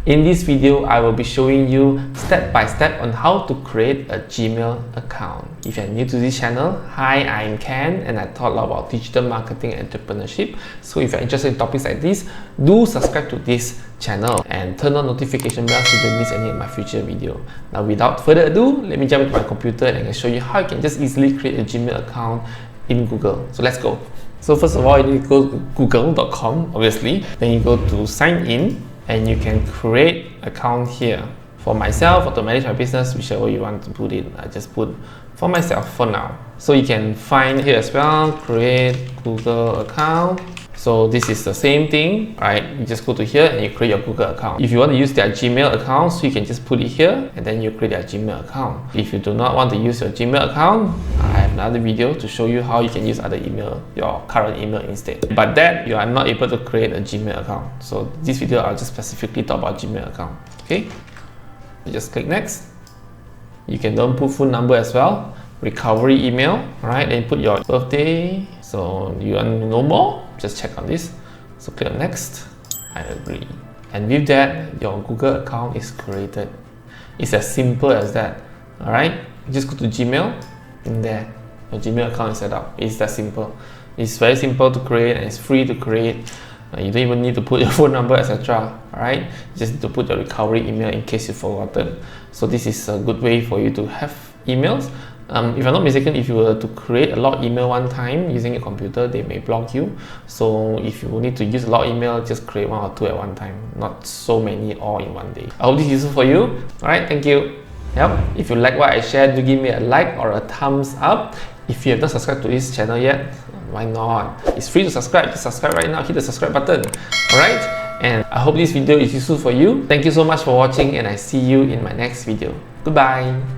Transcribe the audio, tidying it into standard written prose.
In this video, I will be showing you step by step on how to create a Gmail account. If you're new to this channel, hi, I'm Ken and I talk a lot about digital marketing and entrepreneurship. So if you're interested in topics like this, do subscribe to this channel and turn on notification bell so you don't miss any of my future video. Now without further ado, let me jump into my computer and I can show you how you can just easily create a Gmail account in Google. So let's go. So first of all, you need to go to google.com, obviously. Then you go to sign in and you can create account here. For myself or to manage my business, whichever you want to put in, I just put for myself for now. So you can find here as well, create Google account. So this is the same thing, right? You just go to here and you create your Google account. If you want to use their Gmail account, so you can just put it here and then you create their Gmail account. If you do not want to use your Gmail account, I have another video to show you how you can use other email, your current email instead. But that you are not able to create a Gmail account. So this video I'll just specifically talk about Gmail account. Okay? You just click next. You can then put phone number as well, recovery email, right? Then put your birthday. So you want to know more? Just check on this. So click on next. I agree. And with that, your Google account is created. It's as simple as that. Alright? Just go to Gmail. In there, your Gmail account is set up. It's that simple. It's very simple to create and it's free to create. You don't even need to put your phone number, etc. Alright? You just need to put your recovery email in case you've forgotten. So this is a good way for you to have emails. If I'm not mistaken, if you were to create a lot email one time using a computer, they may block you. So if you need to use a lot email, just create one or two at one time, not so many all in one day. I hope this is useful for you. Alright, thank you. Yep. If you like what I shared, do give me a like or a thumbs up. If you have not subscribed to this channel yet, why not? It's free to subscribe. Just subscribe right now, hit the subscribe button. Alright? And I hope this video is useful for you. Thank you so much for watching and I see you in my next video. Goodbye.